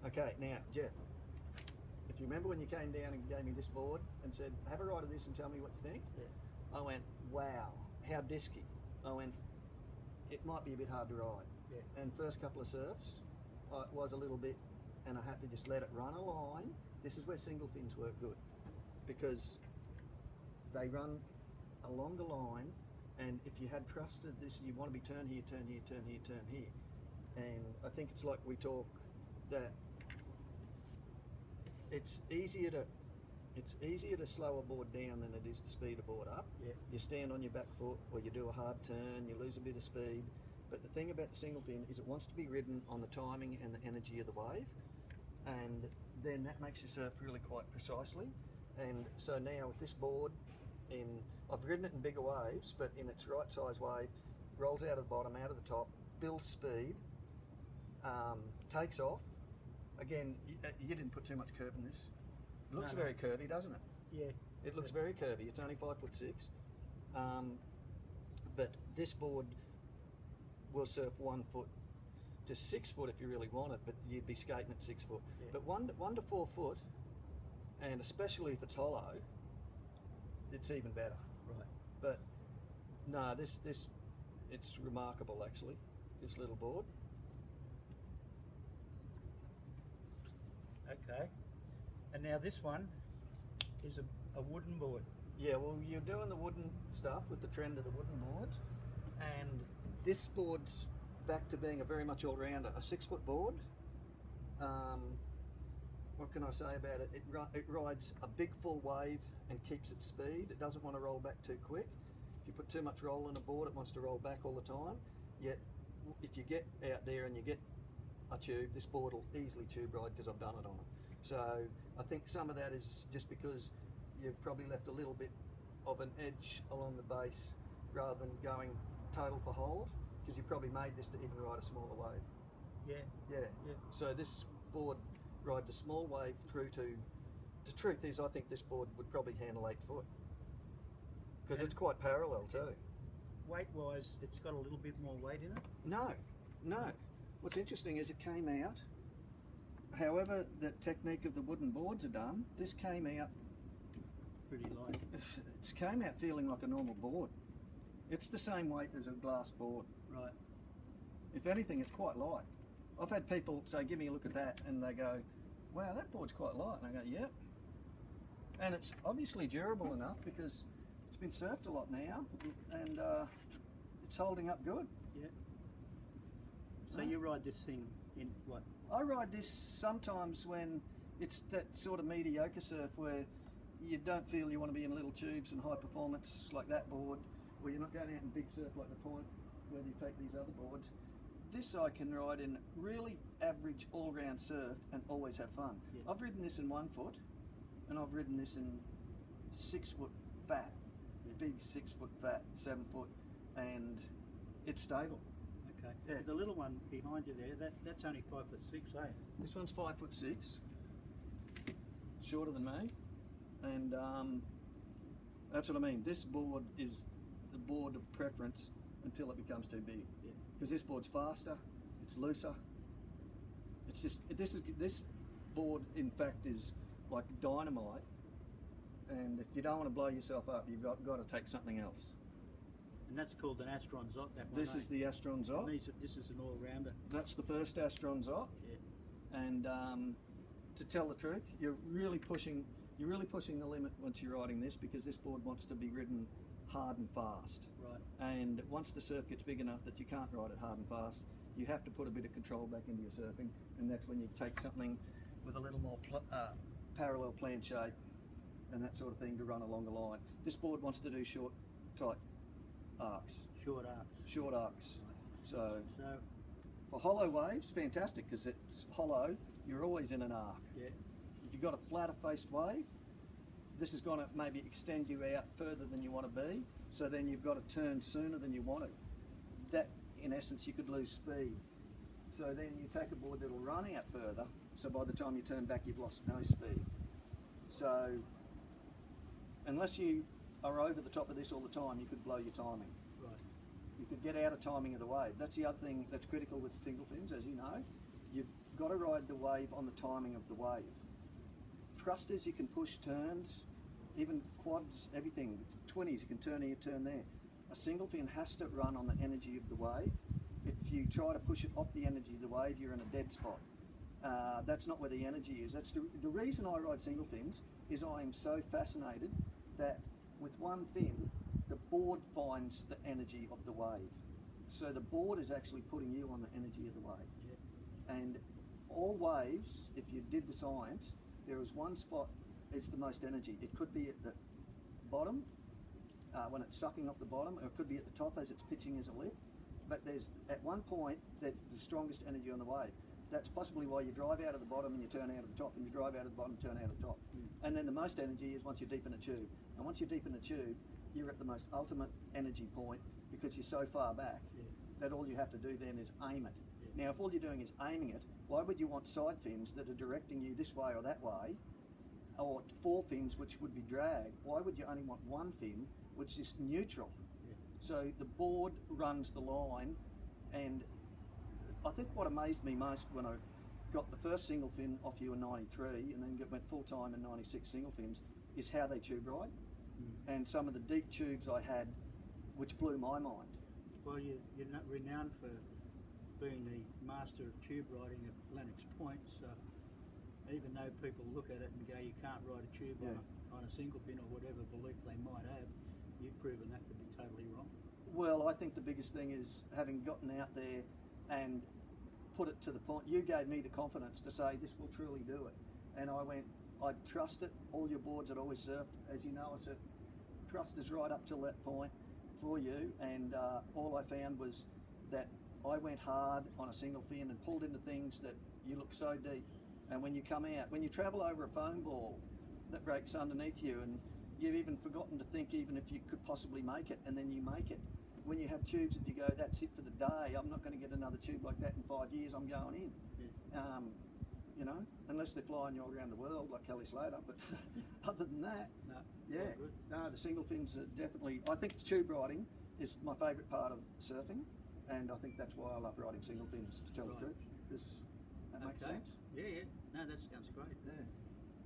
Okay, now, Jeff, if you remember when you came down and gave me this board and said, have a ride of this and tell me what you think, Yeah. I went, wow, how disky. I went, it might be a bit hard to ride. Yeah. And first couple of surfs, it was a little bit, and I had to just let it run a line. This is where single fins work good, because they run a longer line, and if you had trusted this, you want to be turn here, turn here, turn here, turn here. And I think it's like we talk that it's easier to slow a board down than it is to speed a board up. Yeah. You stand on your back foot, or you do a hard turn, you lose a bit of speed. But the thing about the single fin is it wants to be ridden on the timing and the energy of the wave, and then that makes you surf really quite precisely. And so now with this board, I've ridden it in bigger waves, but in its right size wave, rolls out of the bottom, out of the top, builds speed, takes off. Again, you didn't put too much curve in this. It looks very curvy, doesn't it? Yeah. It looks very curvy. It's only 5'6", but this board will surf 1 foot to 6 foot if you really want it, but you'd be skating at 6 foot. Yeah. But 1 to 4 foot, and especially if it's hollow, it's even better. Right. But no, this it's remarkable actually. This little board. Okay. And now this one is a wooden board. Yeah, well, you're doing the wooden stuff with the trend of the wooden boards, and this board's back to being a very much all-rounder. A 6 foot board. What can I say about it? It rides a big full wave and keeps its speed. It doesn't want to roll back too quick. If you put too much roll in a board, it wants to roll back all the time. Yet, if you get out there and you get a tube, this board will easily tube ride because I've done it on it. So I think some of that is just because you've probably left a little bit of an edge along the base rather than going total for hold, because you probably made this to even ride a smaller wave. Yeah. Yeah. Yeah. So this board rides a small wave through to. The truth is, I think this board would probably handle 8 foot because it's quite parallel too. Weight-wise, it's got a little bit more weight in it. No, no. What's interesting is it came out. However, the technique of the wooden boards are done. This came out Pretty light. It came out feeling like a normal board. It's the same weight as a glass board. Right. If anything, it's quite light. I've had people say, give me a look at that, and they go, wow, that board's quite light. And I go, yep. And it's obviously durable enough because it's been surfed a lot now, and it's holding up good. Yeah. So you ride this thing in what? I ride this sometimes when it's that sort of mediocre surf where you don't feel you want to be in little tubes and high performance like that board, where you're not going out in big surf like the Point, whether you take these other boards. This I can ride in really average all-round surf and always have fun. Yeah. I've ridden this in 1 foot, and I've ridden this in 6 foot fat, big 6 foot fat, 7 foot, and it's stable. Okay. Yeah. The little one behind you there, that's only 5'6", eh? This one's 5'6", shorter than me, and that's what I mean. This board is the board of preference until it becomes too big. Yeah. Because this board's faster, it's looser. It's just this board in fact is like dynamite, and if you don't want to blow yourself up, you've got to take something else. And that's called an Astron Zot, that one. This is the Astron Zot. This is an all-rounder. That's the first Astron Zot. Yeah. And to tell the truth, you're really pushing the limit once you're riding this, because this board wants to be ridden hard and fast. Right. And once the surf gets big enough that you can't ride it hard and fast, you have to put a bit of control back into your surfing, and that's when you take something with a little more parallel plan shape and that sort of thing to run along the line. This board wants to do short, tight arcs. Short arcs. Short arcs. So So for hollow waves, fantastic, because it's hollow, you're always in an arc. yeah. If you've got a flatter faced wave, this is going to maybe extend you out further than you want to be, so then you've got to turn sooner than you want to. That, in essence, you could lose speed. So then you take a board that'll run out further, so by the time you turn back you've lost no speed. So unless you are over the top of this all the time, you could blow your timing. Right. You could get out of timing of the wave. That's the other thing that's critical with single fins, as you know. got to ride the wave on the timing of the wave. Thrusters, you can push turns, even quads, everything. 20s, you can turn here, turn there. A single fin has to run on the energy of the wave. If you try to push it off the energy of the wave, you're in a dead spot. That's not where the energy is. That's the reason I ride single fins is I am so fascinated that with one fin, the board finds the energy of the wave. So the board is actually putting you on the energy of the wave. Yeah. And all waves, if you did the science, there is one spot it's the most energy. It could be at the bottom, when it's sucking off the bottom, or it could be at the top as it's pitching as a lip. But there's at one point there's the strongest energy on the wave. That's possibly why you drive out of the bottom and you turn out of the top, and you drive out of the bottom and turn out of the top. And then the most energy is once you're deep in a tube. And once you're deep in a tube, you're at the most ultimate energy point because you're so far back that all you have to do then is aim it. Now, if all you're doing is aiming it, why would you want side fins that are directing you this way or that way, or four fins which would be drag? Why would you only want one fin which is neutral? So the board runs the line, and I think what amazed me most when I got the first single fin off you in '93 and then went full time in '96 single fins is how they tube ride, and some of the deep tubes I had which blew my mind. Well, you're not renowned for being the master of tube riding at Lennox Point, so even though people look at it and go, you can't ride a tube on a single fin or whatever belief they might have, you've proven that to be totally wrong. Well, I think the biggest thing is having gotten out there and put it to the point. You gave me the confidence to say this will truly do it, and I went, I trust it. All your boards I'd always surfed, as you know, I surfed thrusters right up till that point for you, and all I found was that I went hard on a single fin and pulled into things that you look so deep, and when you come out, when you travel over a foam ball that breaks underneath you, and you've even forgotten to think even if you could possibly make it, and then you make it. When you have tubes that you go, that's it for the day, I'm not going to get another tube like that in 5 years, I'm going in. You know, unless they're flying you all around the world like Kelly Slater, but other than that, the single fins are definitely, I think the tube riding is my favourite part of surfing, and I think that's why I love riding single fins, to tell the truth. Does that make sense? Yeah, no, that sounds great. Yeah.